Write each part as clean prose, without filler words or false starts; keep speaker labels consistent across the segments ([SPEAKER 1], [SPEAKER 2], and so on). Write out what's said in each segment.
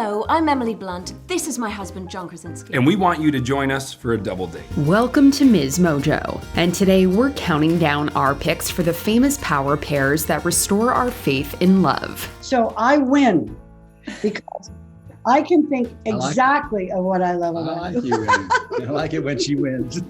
[SPEAKER 1] Hello, I'm Emily Blunt. This is my husband, John Krasinski.
[SPEAKER 2] And we want you to join us for a double date.
[SPEAKER 3] Welcome to MsMojo, and today we're counting down our picks for the famous power pairs that restore our faith in love.
[SPEAKER 4] So I win because I can think exactly of what I love about you.
[SPEAKER 5] I like it when she wins.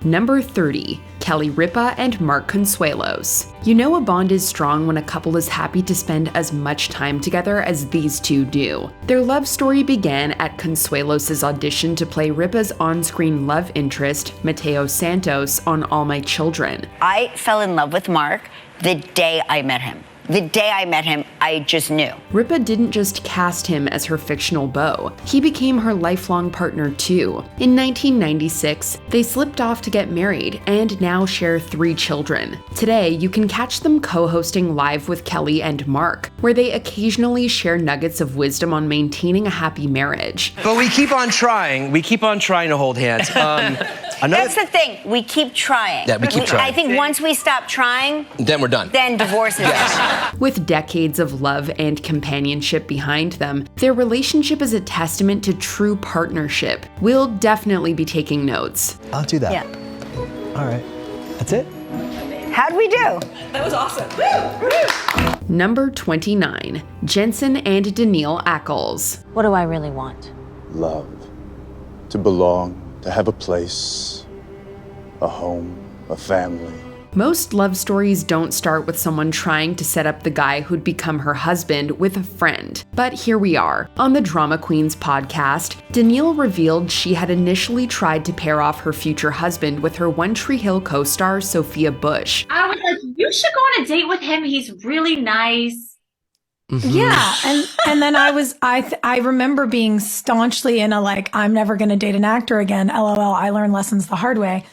[SPEAKER 3] Number 30, Kelly Ripa and Mark Consuelos. You know a bond is strong when a couple is happy to spend as much time together as these two do. Their love story began at Consuelos' audition to play Ripa's on-screen love interest, Mateo Santos, on All My Children.
[SPEAKER 6] I fell in love with Mark the day I met him. The day I met him, I just knew.
[SPEAKER 3] Ripa didn't just cast him as her fictional beau, he became her lifelong partner too. In 1996, they slipped off to get married and now share 3 children. Today, you can catch them co-hosting Live with Kelly and Mark, where they occasionally share nuggets of wisdom on maintaining a happy marriage.
[SPEAKER 7] But we keep on trying. We keep on trying to hold hands.
[SPEAKER 6] That's the thing. We keep trying.
[SPEAKER 7] Yeah, we keep trying.
[SPEAKER 6] I think once we stop trying,
[SPEAKER 7] Then we're done.
[SPEAKER 6] then divorce is
[SPEAKER 3] With decades of love and companionship behind them, their relationship is a testament to true partnership. We'll definitely be taking notes.
[SPEAKER 5] I'll do that.
[SPEAKER 6] Yeah.
[SPEAKER 5] All right. That's it?
[SPEAKER 6] How'd we do?
[SPEAKER 3] Number 29, Jensen and Danneel Ackles.
[SPEAKER 1] What do I really want?
[SPEAKER 8] Love, to belong, to have a place, a home, a family.
[SPEAKER 3] Most love stories don't start with someone trying to set up the guy who'd become her husband with a friend. But here we are. On the Drama Queens podcast, Danneel revealed she had initially tried to pair off her future husband with her One Tree Hill co-star Sophia Bush.
[SPEAKER 9] I was like, you should go on a date with him. He's really nice.
[SPEAKER 10] Mm-hmm. Yeah, and then I remember being staunchly in a like, I'm never going to date an actor again. LOL, I learned lessons the hard way.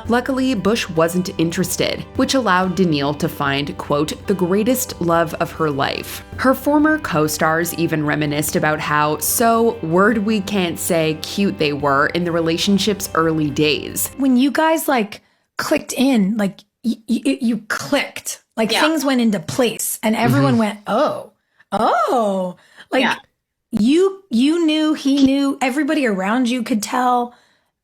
[SPEAKER 3] Luckily, Bush wasn't interested, which allowed Danneel to find, quote, the greatest love of her life. Her former co-stars even reminisced about how, word we can't say, cute they were in the relationship's early days.
[SPEAKER 10] When you guys like clicked in, like you clicked. Like things went into place and everyone went, oh, like you knew, he knew, everybody around you could tell.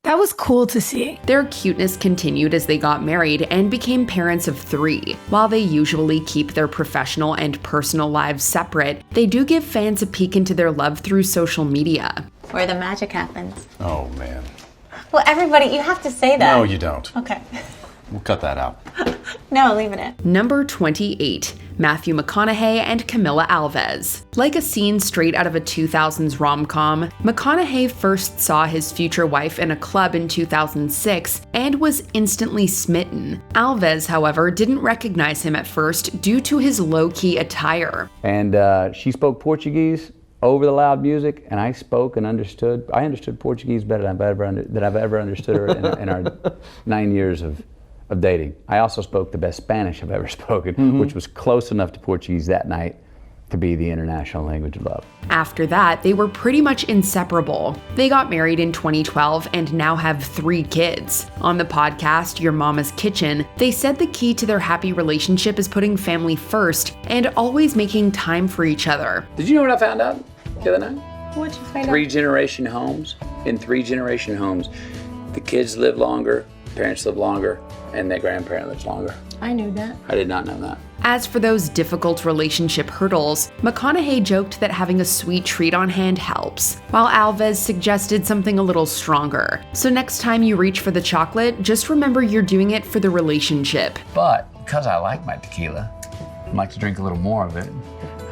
[SPEAKER 10] That was cool to see.
[SPEAKER 3] Their cuteness continued as they got married and became parents of 3. While they usually keep their professional and personal lives separate, they do give fans a peek into their love through social media.
[SPEAKER 9] Where the magic happens.
[SPEAKER 11] Oh, man.
[SPEAKER 9] Well, everybody, you have to say that.
[SPEAKER 11] No, you don't.
[SPEAKER 9] Okay.
[SPEAKER 11] We'll cut that out.
[SPEAKER 9] No, leave it in.
[SPEAKER 3] Number 28, Matthew McConaughey and Camila Alves. Like a scene straight out of a 2000s rom-com, McConaughey first saw his future wife in a club in 2006 and was instantly smitten. Alves, however, didn't recognize him at first due to his low-key attire.
[SPEAKER 12] And she spoke Portuguese over the loud music, and I spoke and understood. I understood Portuguese better than I've ever understood her in our 9 years of dating. I also spoke the best Spanish I've ever spoken, which was close enough to Portuguese that night to be the international language of love.
[SPEAKER 3] After that, they were pretty much inseparable. They got married in 2012 and now have 3 kids. On the podcast, Your Mama's Kitchen, they said the key to their happy relationship is putting family first and always making time for each other.
[SPEAKER 12] Did you know what I found out the other night?
[SPEAKER 9] What'd you find out?
[SPEAKER 12] 3-generation homes. In 3-generation homes, the kids live longer, parents live longer, and their grandparent lives longer.
[SPEAKER 9] I knew that.
[SPEAKER 12] I did not know that.
[SPEAKER 3] As for those difficult relationship hurdles, McConaughey joked that having a sweet treat on hand helps, while Alves suggested something a little stronger. So next time you reach for the chocolate, just remember you're doing it for the relationship.
[SPEAKER 12] But because I like my tequila, I like to drink a little more of it.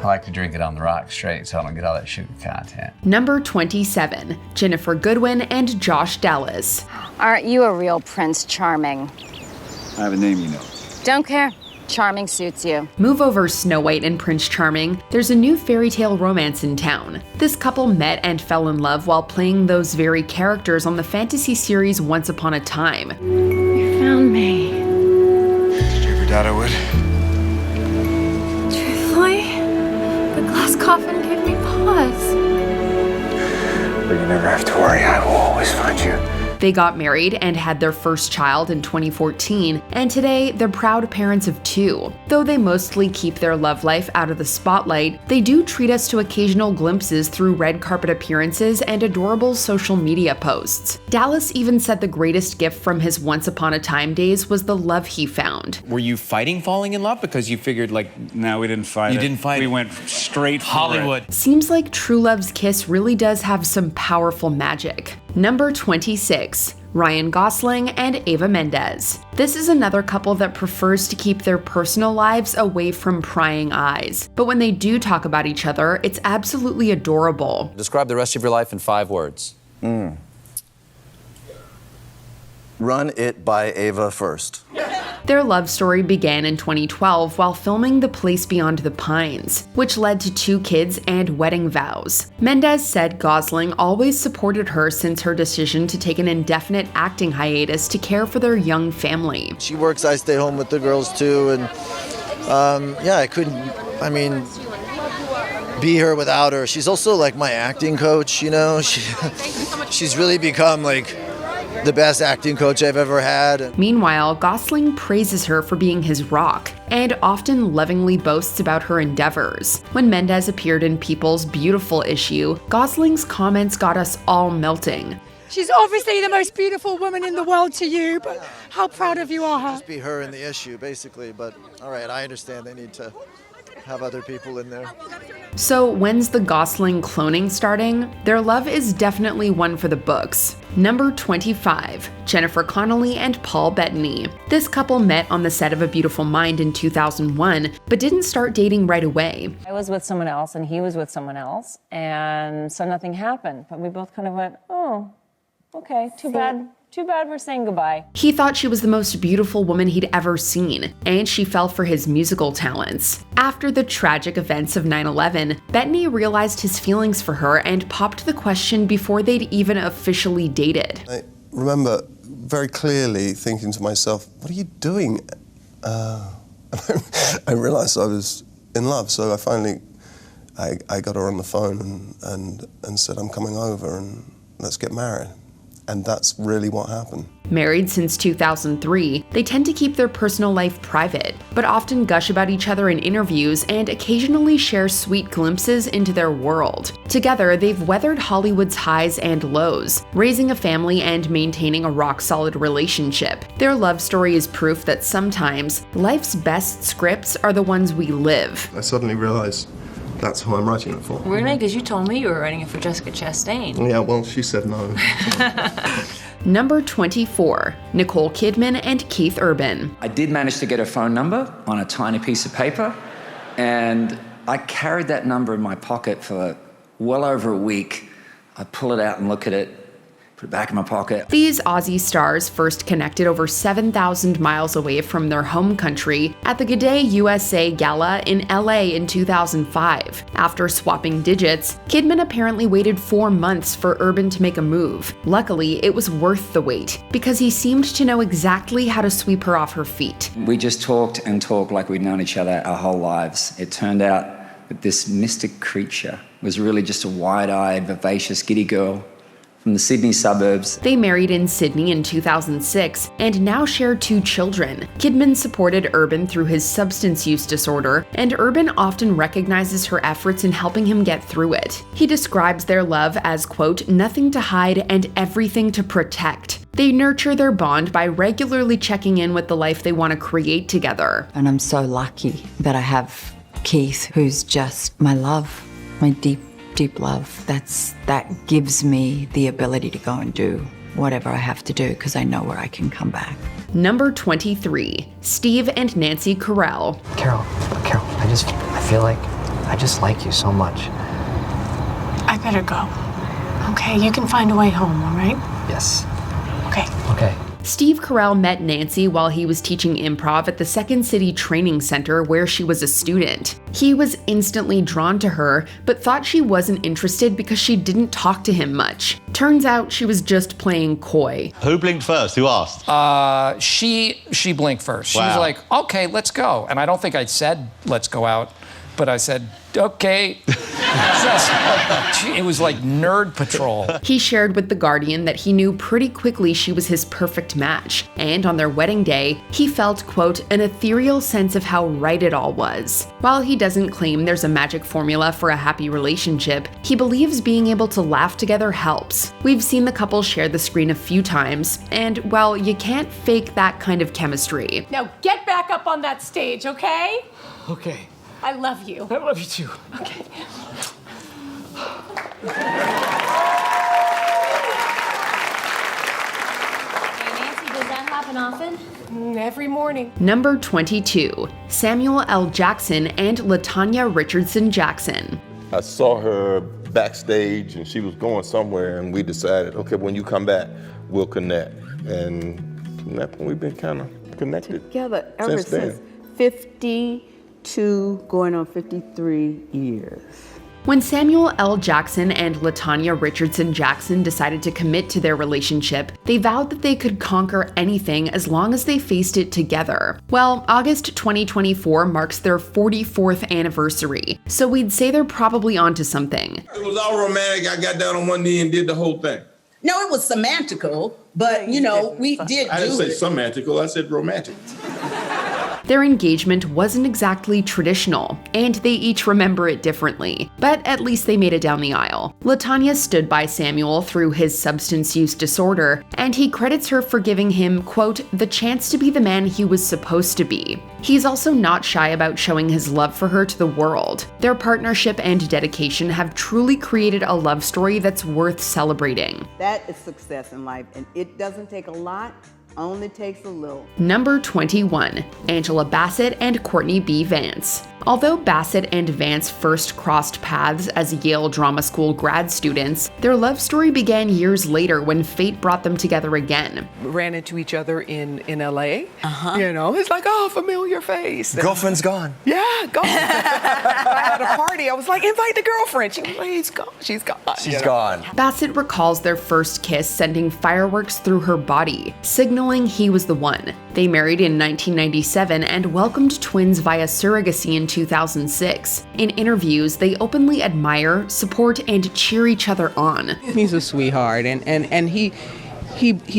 [SPEAKER 12] I like to drink it on the rock straight so I don't get all that sugar content.
[SPEAKER 3] Number 27, Jennifer Goodwin and Josh Dallas.
[SPEAKER 13] Aren't you a real Prince Charming?
[SPEAKER 11] I have a name, you know.
[SPEAKER 13] Don't care. Charming suits you.
[SPEAKER 3] Move over, Snow White and Prince Charming. There's a new fairy tale romance in town. This couple met and fell in love while playing those very characters on the fantasy series Once Upon a Time.
[SPEAKER 9] You found me.
[SPEAKER 11] Did you ever doubt I would?
[SPEAKER 9] Truthfully, the glass coffin gave me pause.
[SPEAKER 11] But you never have to worry. I will always find you.
[SPEAKER 3] They got married and had their first child in 2014, and today they're proud parents of 2. Though they mostly keep their love life out of the spotlight, they do treat us to occasional glimpses through red carpet appearances and adorable social media posts. Dallas even said the greatest gift from his once upon a time days was the love he found.
[SPEAKER 14] Were you fighting falling in love because you figured like...
[SPEAKER 11] No, we didn't fight.
[SPEAKER 14] You didn't fight.
[SPEAKER 11] We went straight for
[SPEAKER 14] Hollywood.
[SPEAKER 11] it.
[SPEAKER 3] Seems like true love's kiss really does have some powerful magic. Number 26. Ryan Gosling and Eva Mendes. This is another couple that prefers to keep their personal lives away from prying eyes. But when they do talk about each other, it's absolutely adorable.
[SPEAKER 15] Describe the rest of your life in 5 words.
[SPEAKER 16] Run it by Ava first.
[SPEAKER 3] Their love story began in 2012 while filming The Place Beyond the Pines, which led to 2 kids and wedding vows. Mendes said Gosling always supported her since her decision to take an indefinite acting hiatus to care for their young family.
[SPEAKER 16] She works, I stay home with the girls too, and yeah, I couldn't, be her without her. She's also like my acting coach, you know? She's really become like the best acting coach I've ever had.
[SPEAKER 3] Meanwhile, Gosling praises her for being his rock and often lovingly boasts about her endeavors. When Mendes appeared in People's Beautiful issue, Gosling's comments got us all melting.
[SPEAKER 17] She's obviously the most beautiful woman in the world to you, but how proud of you are her?
[SPEAKER 16] Just be her in the issue, basically, but all right, I understand they need to have other people in there.
[SPEAKER 3] So when's the Gosling cloning starting? Their love is definitely one for the books. Number 25, Jennifer Connelly and Paul Bettany. This couple met on the set of A Beautiful Mind in 2001, but didn't start dating right away.
[SPEAKER 18] I was with someone else and he was with someone else, and so nothing happened. But we both kind of went, oh, okay, too bad we're saying goodbye.
[SPEAKER 3] He thought she was the most beautiful woman he'd ever seen, and she fell for his musical talents. After the tragic events of 9/11, Bettany realized his feelings for her and popped the question before they'd even officially dated.
[SPEAKER 19] I remember very clearly thinking to myself, what are you doing? I realized I was in love, so I finally got her on the phone and said, I'm coming over and let's get married. And that's really what happened.
[SPEAKER 3] Married since 2003, they tend to keep their personal life private, but often gush about each other in interviews and occasionally share sweet glimpses into their world. Together, they've weathered Hollywood's highs and lows, raising a family and maintaining a rock-solid relationship. Their love story is proof that sometimes life's best scripts are the ones we live.
[SPEAKER 19] I suddenly realized that's who I'm writing it for.
[SPEAKER 20] Really? Because you told me you were writing it for Jessica Chastain.
[SPEAKER 19] Yeah, well, she said no.
[SPEAKER 3] Number 24, Nicole Kidman and Keith Urban.
[SPEAKER 21] I did manage to get her phone number on a tiny piece of paper, and I carried that number in my pocket for well over a week. I pull it out and look at it, put it back in my pocket.
[SPEAKER 3] These Aussie stars first connected over 7,000 miles away from their home country at the G'day USA Gala in LA in 2005. After swapping digits, Kidman apparently waited 4 months for Urban to make a move. Luckily, it was worth the wait, because he seemed to know exactly how to sweep her off her feet.
[SPEAKER 21] We just talked and talked like we'd known each other our whole lives. It turned out that this mystic creature was really just a wide-eyed, vivacious, giddy girl from the Sydney suburbs.
[SPEAKER 3] They married in Sydney in 2006 and now share 2 children. Kidman supported Urban through his substance use disorder, and Urban often recognizes her efforts in helping him get through it. He describes their love as, quote, nothing to hide and everything to protect. They nurture their bond by regularly checking in with the life they want to create together.
[SPEAKER 22] And I'm so lucky that I have Keith, who's just my love, my deep love. That gives me the ability to go and do whatever I have to do because I know where I can come back.
[SPEAKER 3] Number 23, Steve and Nancy Carell.
[SPEAKER 23] Carol, I feel like I just like you so much.
[SPEAKER 24] I better go. Okay, you can find a way home, all right?
[SPEAKER 23] Yes.
[SPEAKER 24] Okay.
[SPEAKER 3] Steve Carell met Nancy while he was teaching improv at the Second City Training Center where she was a student. He was instantly drawn to her, but thought she wasn't interested because she didn't talk to him much. Turns out she was just playing coy.
[SPEAKER 25] Who blinked first? Who asked?
[SPEAKER 26] She blinked first. She
[SPEAKER 25] Wow.
[SPEAKER 26] was like, okay, let's go. And I don't think I said, let's go out, but I said, okay. It was like Nerd Patrol.
[SPEAKER 3] He shared with The Guardian that he knew pretty quickly she was his perfect match, and on their wedding day, he felt, quote, an ethereal sense of how right it all was. While he doesn't claim there's a magic formula for a happy relationship, he believes being able to laugh together helps. We've seen the couple share the screen a few times, and, well, you can't fake that kind of chemistry.
[SPEAKER 24] Now get back up on that stage, okay?
[SPEAKER 26] Okay.
[SPEAKER 24] I love you.
[SPEAKER 26] I love you too.
[SPEAKER 24] Okay. Does that happen often? Every morning.
[SPEAKER 3] Number 22, Samuel L. Jackson and Latania Richardson Jackson.
[SPEAKER 1] I saw her backstage and she was going somewhere, and we decided, okay, when you come back, we'll connect. And from that point, we've been kind of connected
[SPEAKER 2] together ever since 52 going on 53 years.
[SPEAKER 3] When Samuel L. Jackson and Latania Richardson Jackson decided to commit to their relationship, they vowed that they could conquer anything as long as they faced it together. Well, August 2024 marks their 44th anniversary, so we'd say they're probably onto something.
[SPEAKER 1] It was all romantic. I got down on one knee and did the whole thing.
[SPEAKER 4] No, it was semantical, but you know, we did
[SPEAKER 1] I didn't
[SPEAKER 4] do
[SPEAKER 1] say semantical, I said romantic.
[SPEAKER 3] Their engagement wasn't exactly traditional, and they each remember it differently, but at least they made it down the aisle. Latania stood by Samuel through his substance use disorder, and he credits her for giving him, quote, the chance to be the man he was supposed to be. He's also not shy about showing his love for her to the world. Their partnership and dedication have truly created a love story that's worth celebrating.
[SPEAKER 2] That is success in life, and it doesn't take a lot. Only takes a little.
[SPEAKER 3] Number 21, Angela Basset and Courtney B. Vance. Although Basset and Vance first crossed paths as Yale Drama School grad students, their love story began years later when fate brought them together again.
[SPEAKER 5] Ran into each other in LA. You know, it's like, oh, familiar face.
[SPEAKER 6] Girlfriend's gone.
[SPEAKER 5] Yeah, gone. I had a party. I was like, invite the girlfriend. She was like, he's gone. She's gone.
[SPEAKER 6] She's gone.
[SPEAKER 3] Bassett recalls their first kiss sending fireworks through her body, signaling he was the one. They married in 1997 and welcomed twins via surrogacy in 2006. In interviews, they openly admire, support, and cheer each other on.
[SPEAKER 5] He's a sweetheart, and he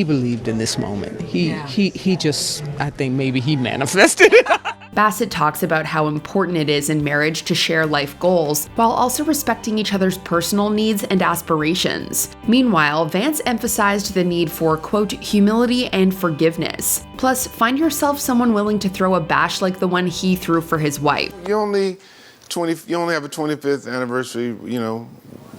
[SPEAKER 5] believed in this moment. He just, I think maybe he manifested it.
[SPEAKER 3] Bassett talks about how important it is in marriage to share life goals while also respecting each other's personal needs and aspirations. Meanwhile, Vance emphasized the need for, quote, humility and forgiveness. Plus, find yourself someone willing to throw a bash like the one he threw for his wife.
[SPEAKER 1] You only have a 25th anniversary, you know,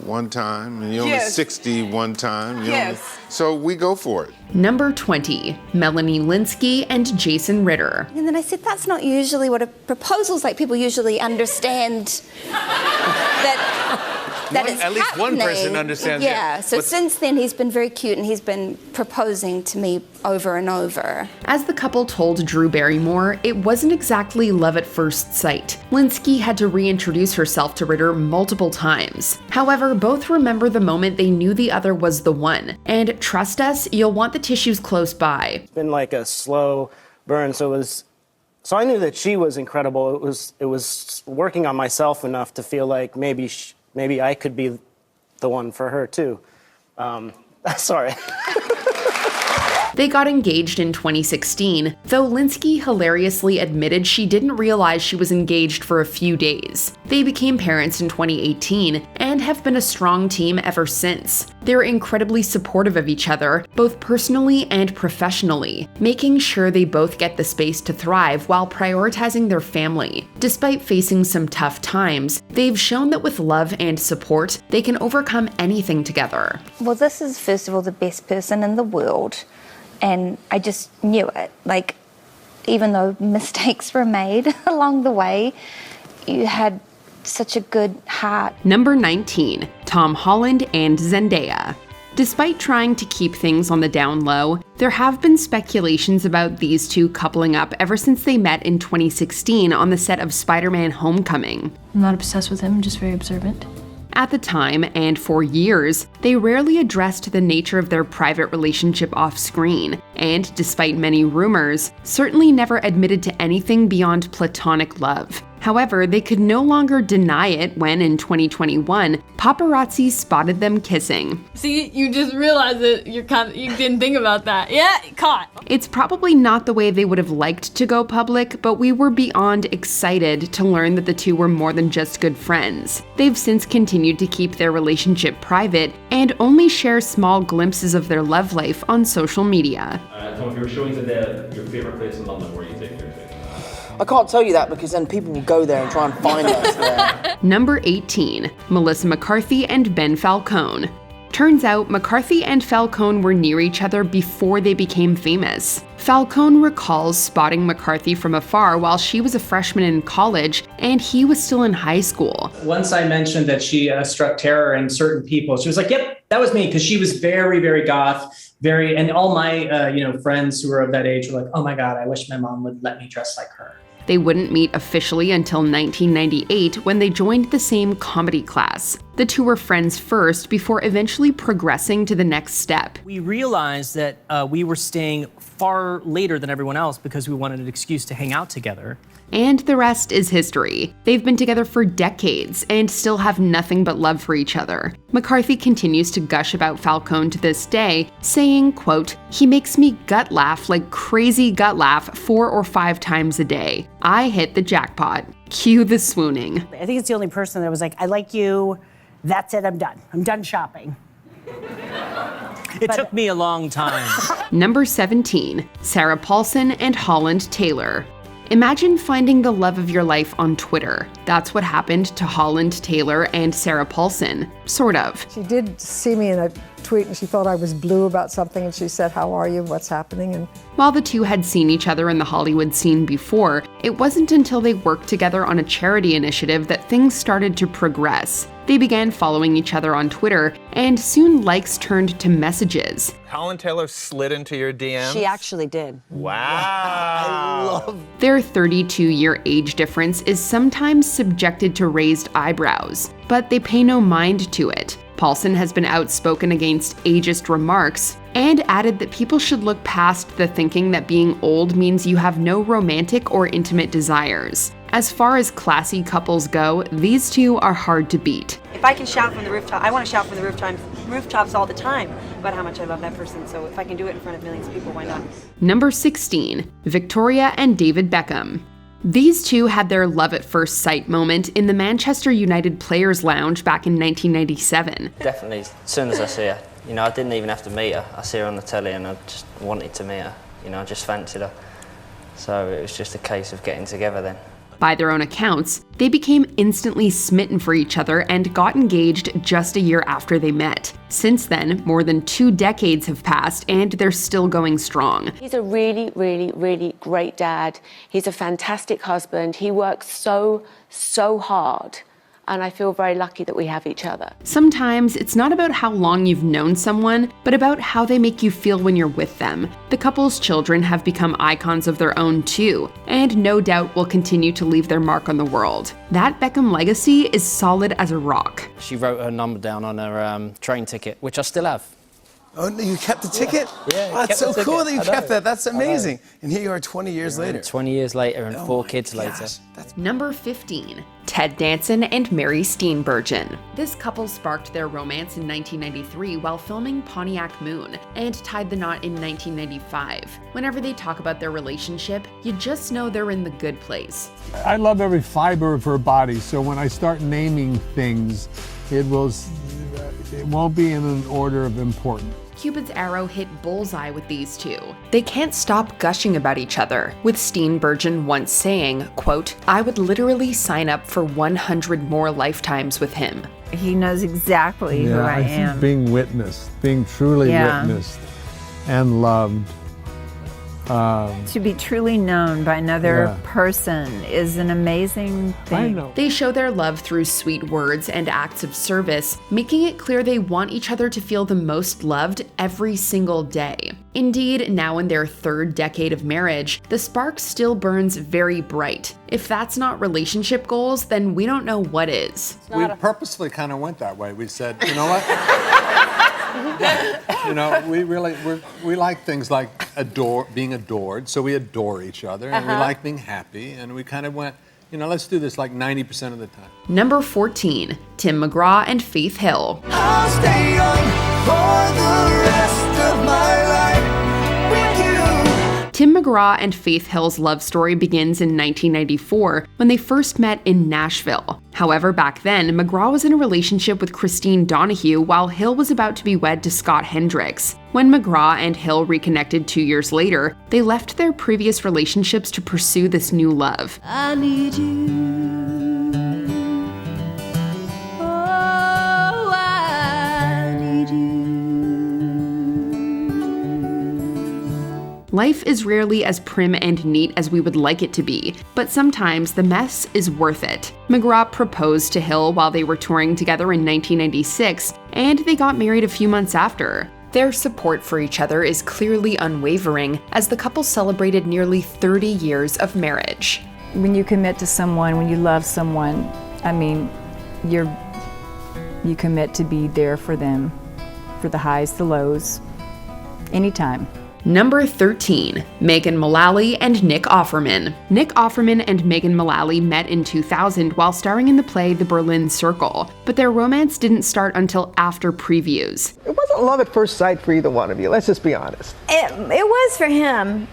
[SPEAKER 1] one time, and you only 60 one time. So we go for it.
[SPEAKER 3] Number 20, Melanie Linsky and Jason Ritter.
[SPEAKER 7] And then I said, that's not usually what a proposal's like. People usually understand that it's
[SPEAKER 6] at least
[SPEAKER 7] happening.
[SPEAKER 6] one person understands.
[SPEAKER 7] Yeah, so since then he's been very cute and he's been proposing to me over and over.
[SPEAKER 3] As the couple told Drew Barrymore, it wasn't exactly love at first sight. Linsky had to reintroduce herself to Ritter multiple times. However, both remember the moment they knew the other was the one. And trust us, you'll want the tissues close by.
[SPEAKER 27] It's been like a slow burn, so I knew that she was incredible. It was working on myself enough to feel like maybe I could be the one for her too. Sorry.
[SPEAKER 3] They got engaged in 2016, though Linsky hilariously admitted she didn't realize she was engaged for a few days. They became parents in 2018 and have been a strong team ever since. They're incredibly supportive of each other, both personally and professionally, making sure they both get the space to thrive while prioritizing their family. Despite facing some tough times, they've shown that with love and support, they can overcome anything together.
[SPEAKER 7] Well, this is, first of all, the best person in the world. And I just knew it. Like, even though mistakes were made along the way, you had such a good heart.
[SPEAKER 3] Number 19, Tom Holland and Zendaya. Despite trying to keep things on the down low, there have been speculations about these two coupling up ever since they met in 2016 on the set of Spider-Man: Homecoming.
[SPEAKER 20] I'm not obsessed with him, I'm just very observant.
[SPEAKER 3] At the time, and for years, they rarely addressed the nature of their private relationship off-screen, and despite many rumors, certainly never admitted to anything beyond platonic love. However, they could no longer deny it when, in 2021, paparazzi spotted them kissing.
[SPEAKER 24] See, you just realized that you didn't think about that. Yeah, caught.
[SPEAKER 3] It's probably not the way they would have liked to go public, but we were beyond excited to learn that the two were more than just good friends. They've since continued to keep their relationship private and only share small glimpses of their love life on social media.
[SPEAKER 8] Tom, if you were showing today your favorite place in London, where you take your pick?
[SPEAKER 4] I can't tell you that because then people will go there and try and find us there.
[SPEAKER 3] Number 18, Melissa McCarthy and Ben Falcone. Turns out, McCarthy and Falcone were near each other before they became famous. Falcone recalls spotting McCarthy from afar while she was a freshman in college and he was still in high school.
[SPEAKER 9] Once I mentioned that she struck terror in certain people, she was like, yep, that was me, because she was very, very goth, and all my friends who were of that age were like, oh my God, I wish my mom would let me dress like her.
[SPEAKER 3] They wouldn't meet officially until 1998 when they joined the same comedy class. The two were friends first before eventually progressing to the next step.
[SPEAKER 10] We realized that we were staying far later than everyone else because we wanted an excuse to hang out together.
[SPEAKER 3] And the rest is history. They've been together for decades and still have nothing but love for each other. McCarthy continues to gush about Falcone to this day, saying, quote, "He makes me gut laugh like crazy gut laugh 4 or 5 times a day. I hit the jackpot." Cue the swooning.
[SPEAKER 11] I think it's the only person that was like, I like you, that's it, I'm done. I'm done shopping.
[SPEAKER 10] It took me a long time.
[SPEAKER 3] Number 17, Sarah Paulson and Holland Taylor. Imagine finding the love of your life on Twitter. That's what happened to Holland Taylor and Sarah Paulson. Sort of.
[SPEAKER 12] She did see me in a tweet and she thought I was blue about something and she said, how are you, what's happening? And
[SPEAKER 3] while the two had seen each other in the Hollywood scene before, it wasn't until they worked together on a charity initiative that things started to progress. They began following each other on Twitter, and soon likes turned to messages.
[SPEAKER 13] Holland Taylor slid into your DMs?
[SPEAKER 11] She actually did.
[SPEAKER 13] Wow. I love
[SPEAKER 3] Their 32-year age difference is sometimes subjected to raised eyebrows, but they pay no mind to it. Paulson has been outspoken against ageist remarks and added that people should look past the thinking that being old means you have no romantic or intimate desires. As far as classy couples go, these two are hard to beat.
[SPEAKER 14] If I can shout from the rooftop, I want to shout from the rooftops all the time about how much I love that person. So if I can do it in front of millions of people, why not?
[SPEAKER 3] Number 16, Victoria and David Beckham. These two had their love at first sight moment in the Manchester United Players Lounge back in 1997.
[SPEAKER 28] Definitely, as soon as I see her. I didn't even have to meet her. I see her on the telly and I just wanted to meet her. I just fancied her. So it was just a case of getting together then.
[SPEAKER 3] By their own accounts, they became instantly smitten for each other and got engaged just a year after they met. Since then, more than 2 decades have passed and they're still going strong.
[SPEAKER 29] He's a really, really, really great dad. He's a fantastic husband. He works so hard. And I feel very lucky that we have each other.
[SPEAKER 3] Sometimes it's not about how long you've known someone, but about how they make you feel when you're with them. The couple's children have become icons of their own too, and no doubt will continue to leave their mark on the world. That Beckham legacy is solid as a rock.
[SPEAKER 10] She wrote her number down on her train ticket, which I still have.
[SPEAKER 6] Oh, no, you kept the ticket?
[SPEAKER 10] Yeah.
[SPEAKER 6] Oh, that's so cool that you kept that. That's amazing. And here you are 20 years later.
[SPEAKER 10] 20 years later and 4 kids later.
[SPEAKER 3] Number 15, Ted Danson and Mary Steenburgen. This couple sparked their romance in 1993 while filming Pontiac Moon and tied the knot in 1995. Whenever they talk about their relationship, you just know they're in the good place.
[SPEAKER 30] I love every fiber of her body, so when I start naming things, it won't be in an order of importance.
[SPEAKER 3] Cupid's arrow hit bullseye with these two. They can't stop gushing about each other, with Steenburgen once saying, quote, "I would literally sign up for 100 more lifetimes with him."
[SPEAKER 31] He knows exactly who I am.
[SPEAKER 30] Think being witnessed, being truly witnessed and loved.
[SPEAKER 31] To be truly known by another person is an amazing thing.
[SPEAKER 30] I know.
[SPEAKER 3] They show their love through sweet words and acts of service, making it clear they want each other to feel the most loved every single day. Indeed, now in their 3rd decade of marriage, the spark still burns very bright. If that's not relationship goals, then we don't know what is.
[SPEAKER 32] We purposefully kind of went that way. We said, you know what? we like things like being adored, so we adore each other, and we like being happy, and we kind of went, You know, let's do this like 90% of the time.
[SPEAKER 3] Number 14, Tim McGraw and Faith Hill.
[SPEAKER 2] I'll stay young for the rest of my life with you.
[SPEAKER 3] Tim McGraw and Faith Hill's love story begins in 1994 when they first met in Nashville. However, back then, McGraw was in a relationship with Christine Donahue while Hill was about to be wed to Scott Hendricks. When McGraw and Hill reconnected 2 years later, they left their previous relationships to pursue this new love.
[SPEAKER 2] I need you. Oh, I need you.
[SPEAKER 3] Life is rarely as prim and neat as we would like it to be, but sometimes the mess is worth it. McGraw proposed to Hill while they were touring together in 1996, and they got married a few months after. Their support for each other is clearly unwavering, as the couple celebrated nearly 30 years of marriage.
[SPEAKER 31] When you commit to someone, when you love someone, I mean, you commit to be there for them, for the highs, the lows, anytime.
[SPEAKER 3] Number 13, Megan Mullally and Nick Offerman. Nick Offerman and Megan Mullally met in 2000 while starring in the play The Berlin Circle, but their romance didn't start until after previews.
[SPEAKER 5] It wasn't love at first sight for either one of you, let's just be honest.
[SPEAKER 31] It was for him.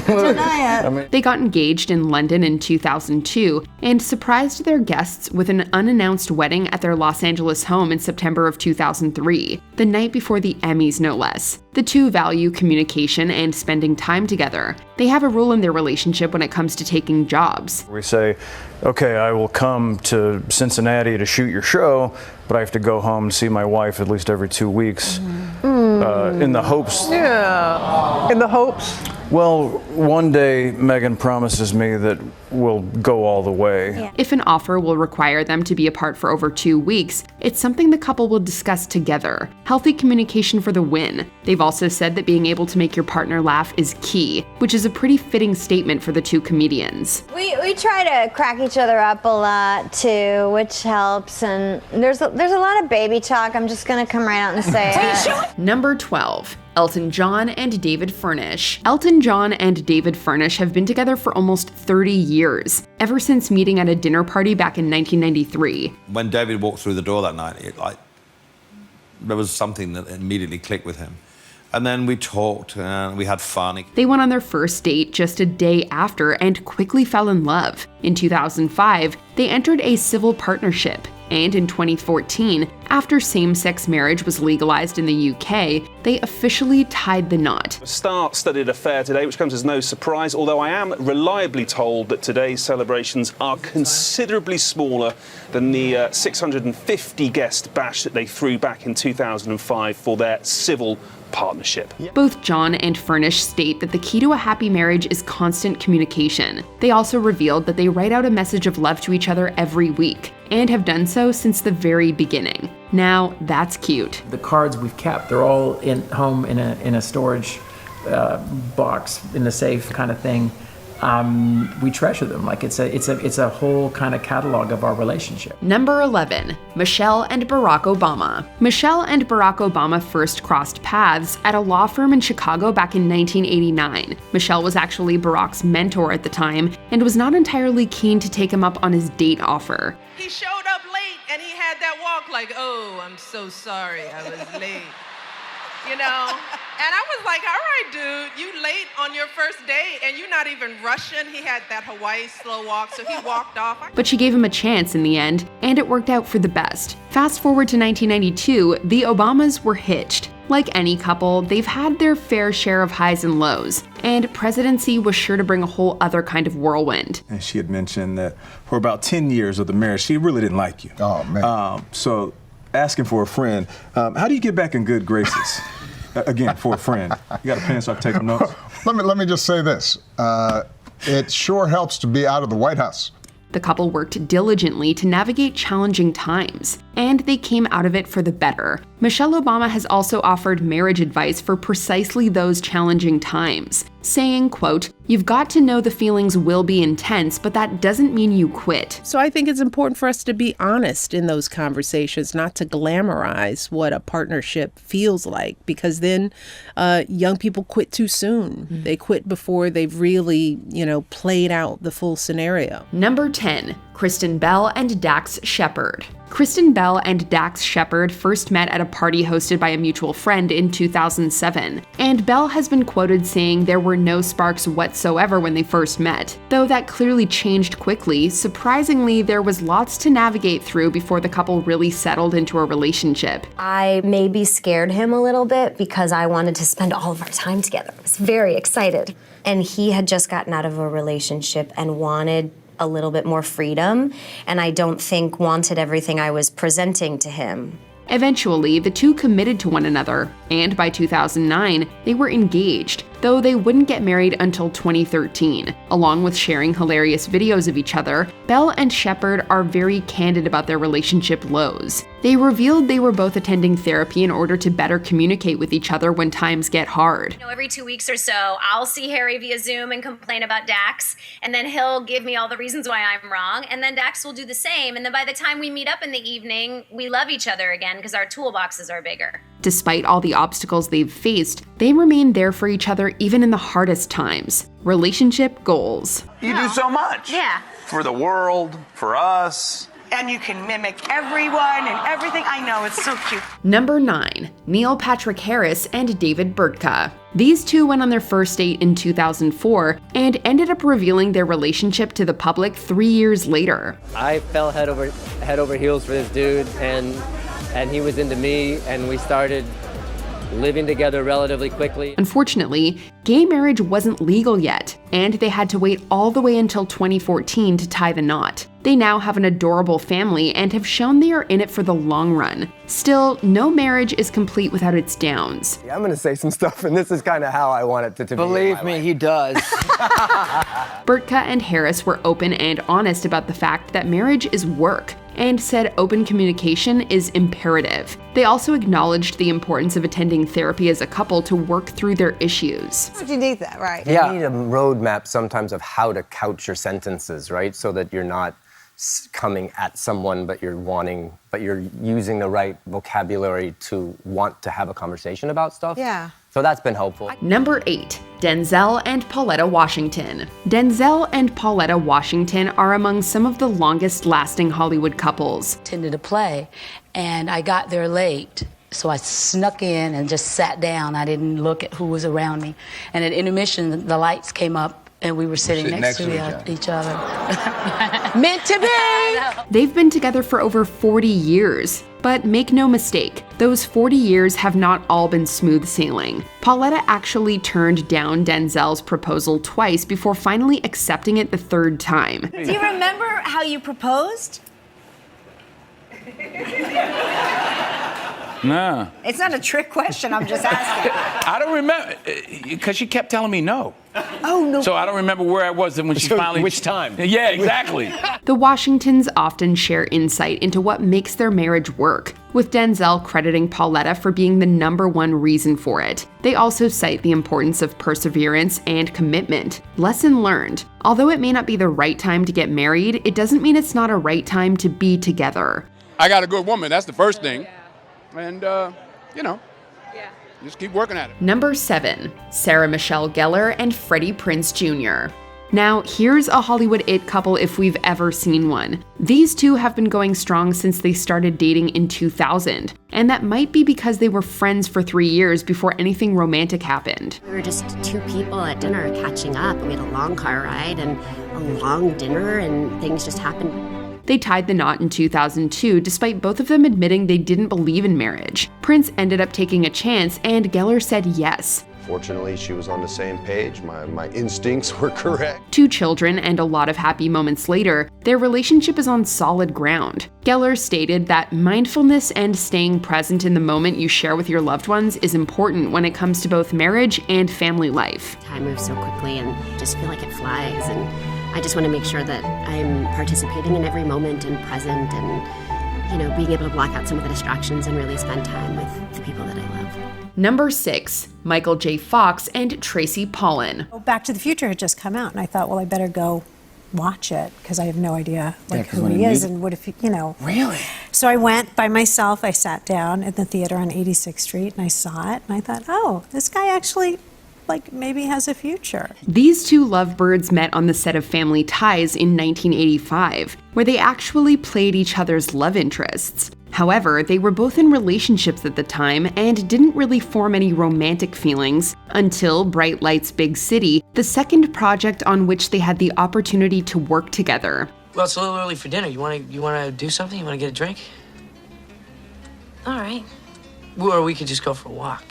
[SPEAKER 5] Deny it.
[SPEAKER 3] They got engaged in London in 2002 and surprised their guests with an unannounced wedding at their Los Angeles home in September of 2003, the night before the Emmys no less. The two value communication and spending time together. They have a rule in their relationship when it comes to taking jobs.
[SPEAKER 15] We say, okay, I will come to Cincinnati to shoot your show, but I have to go home to see my wife at least every 2 weeks. In the hopes.
[SPEAKER 5] Yeah, in the hopes.
[SPEAKER 15] Well, one day Megan promises me that we'll go all the way.
[SPEAKER 3] Yeah. If an offer will require them to be apart for over 2 weeks, it's something the couple will discuss together. Healthy communication for the win. They've also said that being able to make your partner laugh is key, which is a pretty fitting statement for the two comedians.
[SPEAKER 31] We try to crack each other up a lot too, which helps, and there's a lot of baby talk. I'm just gonna come right out and say it.
[SPEAKER 3] Number 12. Elton John and David Furnish. Elton John and David Furnish have been together for almost 30 years, ever since meeting at a dinner party back in 1993.
[SPEAKER 16] When David walked through the door that night, there was something that immediately clicked with him. And then we talked, we had fun.
[SPEAKER 3] They went on their first date just a day after and quickly fell in love. In 2005, they entered a civil partnership. And in 2014, after same-sex marriage was legalized in the UK, they officially tied the knot.
[SPEAKER 17] A star-studded affair today, which comes as no surprise, although I am reliably told that today's celebrations are considerably smaller than the 650-guest bash that they threw back in 2005 for their civil partnership.
[SPEAKER 3] Both John and Furnish state that the key to a happy marriage is constant communication. They also revealed that they write out a message of love to each other every week, and have done so since the very beginning. Now, that's cute.
[SPEAKER 18] The cards we've kept, they're all home in a storage box, in a safe kind of thing. We treasure them. Like it's a whole kind of catalog of our relationship.
[SPEAKER 3] Number 11, Michelle and Barack Obama. Michelle and Barack Obama first crossed paths at a law firm in Chicago back in 1989. Michelle was actually Barack's mentor at the time and was not entirely keen to take him up on his date offer.
[SPEAKER 19] He showed up late and he had that walk like, oh, I'm so sorry I was late. You know? And I was like, all right, dude, you late on your first date and you're not even rushing. He had that Hawaii slow walk, so he walked off.
[SPEAKER 3] But she gave him a chance in the end, and it worked out for the best. Fast forward to 1992, the Obamas were hitched. Like any couple, they've had their fair share of highs and lows, and presidency was sure to bring a whole other kind of whirlwind.
[SPEAKER 21] And she had mentioned that for about 10 years of the marriage, she really didn't like you.
[SPEAKER 22] Oh, man.
[SPEAKER 21] So asking for a friend, how do you get back in good graces? Again, for a friend. You got a pen so I can take notes?
[SPEAKER 22] Let me just say this. It sure helps to be out of the White House.
[SPEAKER 3] The couple worked diligently to navigate challenging times, and they came out of it for the better. Michelle Obama has also offered marriage advice for precisely those challenging times, saying, quote, "You've got to know the feelings will be intense, but that doesn't mean you quit."
[SPEAKER 1] So I think it's important for us to be honest in those conversations, not to glamorize what a partnership feels like, because then young people quit too soon. They quit before they've really, played out the full scenario.
[SPEAKER 3] Number 10, Kristen Bell and Dax Shepard. Kristen Bell and Dax Shepard first met at a party hosted by a mutual friend in 2007, and Bell has been quoted saying there were no sparks whatsoever when they first met. Though that clearly changed quickly, surprisingly, there was lots to navigate through before the couple really settled into a relationship.
[SPEAKER 4] I maybe scared him a little bit because I wanted to spend all of our time together. I was very excited. And he had just gotten out of a relationship and wanted a little bit more freedom, and I don't think wanted everything I was presenting to him.
[SPEAKER 3] Eventually, the two committed to one another, and by 2009, they were engaged, though they wouldn't get married until 2013. Along with sharing hilarious videos of each other, Bell and Shepard are very candid about their relationship lows. They revealed they were both attending therapy in order to better communicate with each other when times get hard.
[SPEAKER 7] Every 2 weeks or so, I'll see Harry via Zoom and complain about Dax, and then he'll give me all the reasons why I'm wrong, and then Dax will do the same, and then by the time we meet up in the evening, we love each other again because our toolboxes are bigger.
[SPEAKER 3] Despite all the obstacles they've faced, they remain there for each other even in the hardest times. Relationship goals.
[SPEAKER 8] You do so much.
[SPEAKER 7] Yeah.
[SPEAKER 8] For the world, for us.
[SPEAKER 9] And you can mimic everyone and everything. I know, it's so cute.
[SPEAKER 3] Number 9, Neil Patrick Harris and David Burtka. These two went on their first date in 2004 and ended up revealing their relationship to the public 3 years later.
[SPEAKER 12] I fell head over heels for this dude, and he was into me, and we started living together relatively quickly.
[SPEAKER 3] Unfortunately, gay marriage wasn't legal yet, and they had to wait all the way until 2014 to tie the knot. They now have an adorable family and have shown they are in it for the long run. Still, no marriage is complete without its downs.
[SPEAKER 20] Yeah, I'm gonna say some stuff, and this is kind of how I want it to be.
[SPEAKER 12] Believe me, he does.
[SPEAKER 3] Burtka and Harris were open and honest about the fact that marriage is work, and said open communication is imperative. They also acknowledged the importance of attending therapy as a couple to work through their issions.
[SPEAKER 9] You need that, right?
[SPEAKER 20] You need a roadmap sometimes of how to couch your sentences, right? So that you're not coming at someone, but you're using the right vocabulary to want to have a conversation about stuff.
[SPEAKER 9] Yeah.
[SPEAKER 20] So that's been helpful.
[SPEAKER 3] Number 8, Denzel and Pauletta Washington. Denzel and Pauletta Washington are among some of the longest-lasting Hollywood couples.
[SPEAKER 23] Attended a play, and I got there late, so I snuck in and just sat down. I didn't look at who was around me. And at intermission, the lights came up, and we were sitting next to each other.
[SPEAKER 9] Meant to be!
[SPEAKER 3] They've been together for over 40 years. But make no mistake, those 40 years have not all been smooth sailing. Pauletta actually turned down Denzel's proposal twice before finally accepting it the third time.
[SPEAKER 9] Do you remember how you proposed?
[SPEAKER 24] Nah.
[SPEAKER 9] It's not a trick question, I'm just asking.
[SPEAKER 24] I don't remember, because she kept telling me no.
[SPEAKER 9] Oh, no.
[SPEAKER 24] So I don't remember where I was when she finally...
[SPEAKER 20] Which time?
[SPEAKER 24] Yeah, exactly.
[SPEAKER 3] The Washingtons often share insight into what makes their marriage work, with Denzel crediting Pauletta for being the #1 reason for it. They also cite the importance of perseverance and commitment. Lesson learned. Although it may not be the right time to get married, it doesn't mean it's not a right time to be together.
[SPEAKER 24] I got a good woman, that's the first thing. And, just keep working at it.
[SPEAKER 3] Number 7, Sarah Michelle Gellar and Freddie Prinze Jr. Now, here's a Hollywood it couple if we've ever seen one. These two have been going strong since they started dating in 2000, and that might be because they were friends for 3 years before anything romantic happened.
[SPEAKER 25] We were just two people at dinner catching up. We had a long car ride and a long dinner, and things just happened.
[SPEAKER 3] They tied the knot in 2002, despite both of them admitting they didn't believe in marriage. Prince ended up taking a chance, and Gellar said yes.
[SPEAKER 26] Fortunately, she was on the same page. My instincts were correct.
[SPEAKER 3] 2 children and a lot of happy moments later, their relationship is on solid ground. Gellar stated that mindfulness and staying present in the moment you share with your loved ones is important when it comes to both marriage and family life.
[SPEAKER 25] Time moves so quickly and just feel like it flies, and I just want to make sure that I'm participating in every moment and present and being able to block out some of the distractions and really spend time with the people that I love.
[SPEAKER 3] Number 6, Michael J. Fox and Tracy Pollan.
[SPEAKER 2] Back to the Future had just come out, and I thought, well, I better go watch it because I have no idea who he is and what if he,
[SPEAKER 5] Really?
[SPEAKER 2] So I went by myself. I sat down at the theater on 86th Street and I saw it and I thought, oh, this guy actually maybe has a future.
[SPEAKER 3] These two lovebirds met on the set of Family Ties in 1985, where they actually played each other's love interests. However, they were both in relationships at the time and didn't really form any romantic feelings until Bright Lights, Big City, the second project on which they had the opportunity to work together.
[SPEAKER 5] Well, it's a little early for dinner. You wanna do something? You wanna get a drink? All right. Or we could just go for a walk.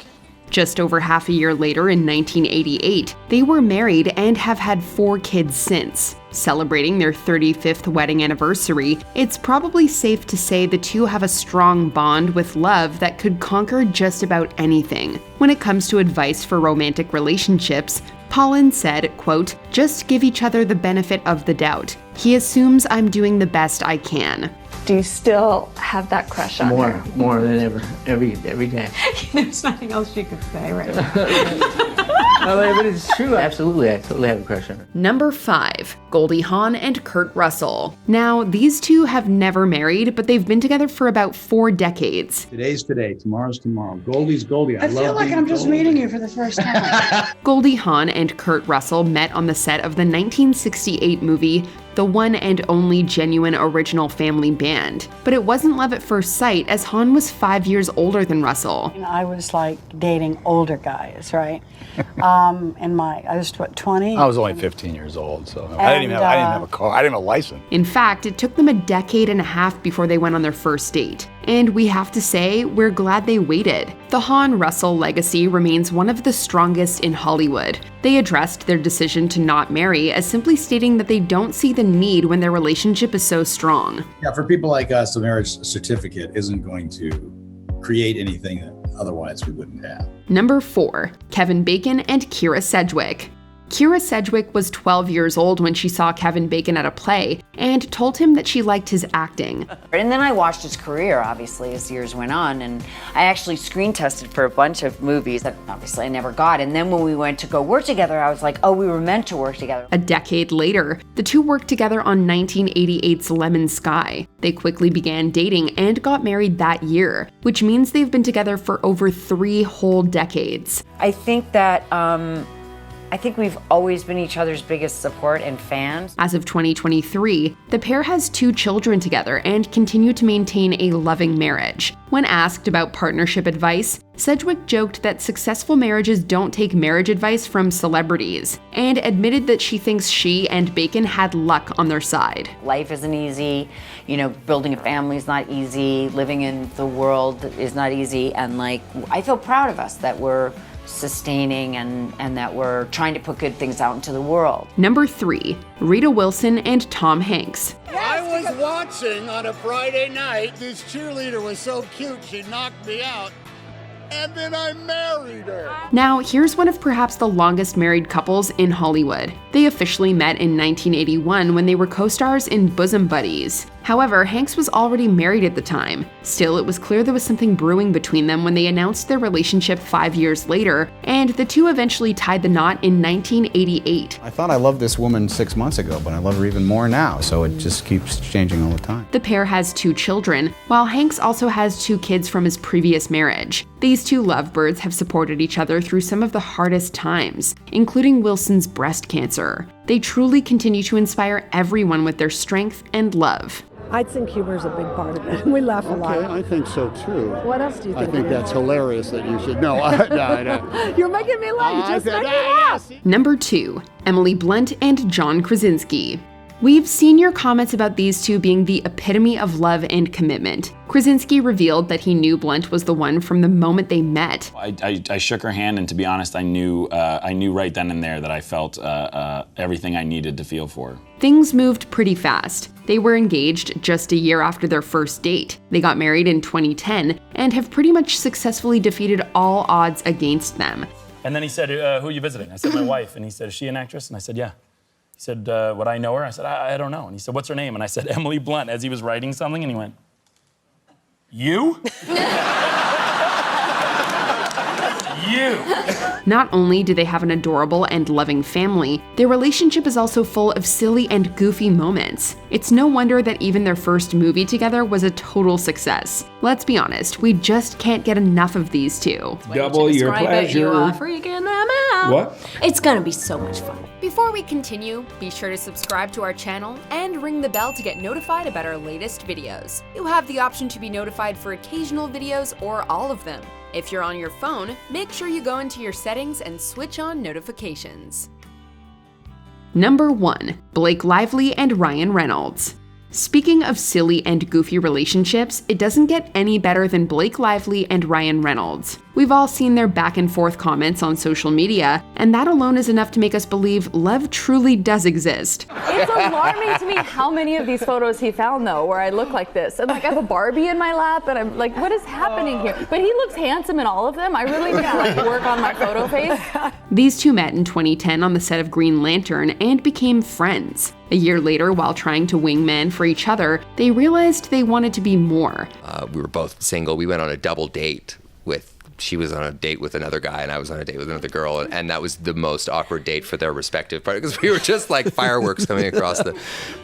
[SPEAKER 3] Just over half a year later, in 1988, they were married and have had 4 kids since. Celebrating their 35th wedding anniversary, it's probably safe to say the two have a strong bond with love that could conquer just about anything. When it comes to advice for romantic relationships, Pollan said, quote, "Just give each other the benefit of the doubt. He assumes I'm doing the best I can."
[SPEAKER 6] Do you still have that crush on her?
[SPEAKER 5] More than ever, every day.
[SPEAKER 6] There's nothing else you could say right now.
[SPEAKER 5] But it's true, absolutely. I totally have a crush on her.
[SPEAKER 3] Number 5, Goldie Hawn and Kurt Russell. Now, these two have never married, but they've been together for about 4 decades.
[SPEAKER 10] Today's today, tomorrow's tomorrow. Goldie's Goldie.
[SPEAKER 6] I feel like I'm just meeting you for the first time.
[SPEAKER 3] Goldie Hawn and Kurt Russell met on the set of the 1968 movie The One and Only Genuine Original Family Band. But it wasn't love at first sight, as Hawn was 5 years older than Russell.
[SPEAKER 6] I was dating older guys, right? I was 20?
[SPEAKER 24] I was only 15 years old, so I didn't even have a car. I didn't have a license.
[SPEAKER 3] In fact, it took them a decade and a half before they went on their first date. And we have to say, we're glad they waited. The Hawn-Russell legacy remains one of the strongest in Hollywood. They addressed their decision to not marry as simply stating that they don't see the need when their relationship is so strong.
[SPEAKER 10] Yeah, for people like us, a marriage certificate isn't going to create anything that otherwise we wouldn't have.
[SPEAKER 3] Number 4, Kevin Bacon and Kyra Sedgwick. Kyra Sedgwick was 12 years old when she saw Kevin Bacon at a play and told him that she liked his acting.
[SPEAKER 11] And then I watched his career, obviously, as years went on, and I actually screen tested for a bunch of movies that obviously I never got. And then when we went to go work together, I was like, oh, we were meant to work together.
[SPEAKER 3] A decade later, the two worked together on 1988's Lemon Sky. They quickly began dating and got married that year, which means they've been together for over 3 whole decades.
[SPEAKER 11] I think that, I think we've always been each other's biggest support and fans.
[SPEAKER 3] As of 2023, the pair has 2 children together and continue to maintain a loving marriage. When asked about partnership advice, Sedgwick joked that successful marriages don't take marriage advice from celebrities, and admitted that she thinks she and Bacon had luck on their side.
[SPEAKER 11] Life isn't easy, building a family is not easy, living in the world is not easy, and I feel proud of us that we're sustaining and that we're trying to put good things out into the world.
[SPEAKER 3] Number 3, Rita Wilson and Tom Hanks.
[SPEAKER 13] I was watching on a Friday night. This cheerleader was so cute, she knocked me out. And then I married her.
[SPEAKER 3] Now, here's one of perhaps the longest married couples in Hollywood. They officially met in 1981 when they were co-stars in Bosom Buddies. However, Hanks was already married at the time. Still, it was clear there was something brewing between them when they announced their relationship 5 years later, and the two eventually tied the knot in 1988.
[SPEAKER 10] I thought I loved this woman 6 months ago, but I love her even more now, so it just keeps changing all the time.
[SPEAKER 3] The pair has 2 children, while Hanks also has 2 kids from his previous marriage. These 2 lovebirds have supported each other through some of the hardest times, including Wilson's breast cancer. They truly continue to inspire everyone with their strength and love.
[SPEAKER 6] I think humor is a big part of it. We laugh a lot.
[SPEAKER 13] Okay, I think so too.
[SPEAKER 6] What else do you think?
[SPEAKER 13] I think that's hilarious that you should know. No.
[SPEAKER 6] You're making me laugh. You just made me laugh.
[SPEAKER 3] Number 2, Emily Blunt and John Krasinski. We've seen your comments about these two being the epitome of love and commitment. Krasinski revealed that he knew Blunt was the one from the moment they met.
[SPEAKER 14] I shook her hand, and to be honest, I knew right then and there that I felt everything I needed to feel for her.
[SPEAKER 3] Things moved pretty fast. They were engaged just a year after their first date. They got married in 2010 and have pretty much successfully defeated all odds against them.
[SPEAKER 14] And then he said, who are you visiting? I said, my wife. And he said, is she an actress? And I said, yeah. He said, would I know her? I said, I don't know. And he said, what's her name? And I said, Emily Blunt, as he was writing something, and he went, You? You.
[SPEAKER 3] Not only do they have an adorable and loving family, their relationship is also full of silly and goofy moments. It's no wonder that even their first movie together was a total success. Let's be honest, we just can't get enough of these two.
[SPEAKER 14] Double your pleasure.
[SPEAKER 15] You are freaking them out.
[SPEAKER 14] What?
[SPEAKER 15] It's gonna be so much fun.
[SPEAKER 16] Before we continue, be sure to subscribe to our channel and ring the bell to get notified about our latest videos. You have the option to be notified for occasional videos or all of them. If you're on your phone, make sure you go into your settings and switch on notifications.
[SPEAKER 3] Number 1. Blake Lively and Ryan Reynolds. Speaking of silly and goofy relationships, it doesn't get any better than Blake Lively and Ryan Reynolds. We've all seen their back and forth comments on social media, and that alone is enough to make us believe love truly does exist.
[SPEAKER 17] It's alarming to me how many of these photos he found, though, where I look like this. And like I have a Barbie in my lap, and I'm like, what is happening here? But he looks handsome in all of them. I really need to like work on my photo face.
[SPEAKER 3] These two met in 2010 on the set of Green Lantern and became friends. A year later, while trying to wingman for each other, they realized they wanted to be more.
[SPEAKER 18] We were both single. We went on a double date she was on a date with another guy and I was on a date with another girl, and that was the most awkward date for their respective part because we were just like fireworks coming across the...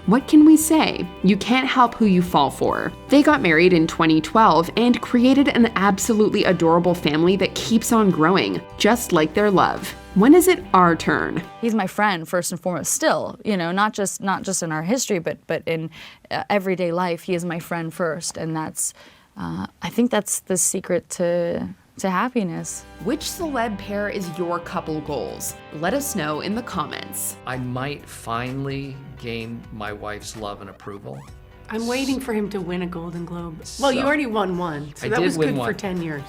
[SPEAKER 3] What can we say? You can't help who you fall for. They got married in 2012 and created an absolutely adorable family that keeps on growing, just like their love. When is it our turn?
[SPEAKER 17] He's my friend first and foremost still, you know, not just in our history, but in everyday life. He is my friend first, and that's I think that's the secret to happiness.
[SPEAKER 3] Which celeb pair is your couple goals? Let us know in the comments.
[SPEAKER 19] I might finally gain my wife's love and approval.
[SPEAKER 21] I'm waiting for him to win a Golden Globe. Well, you already won one, so that was good for 10 years.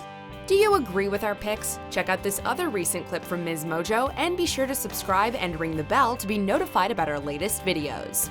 [SPEAKER 16] Do you agree with our picks? Check out this other recent clip from MsMojo and be sure to subscribe and ring the bell to be notified about our latest videos.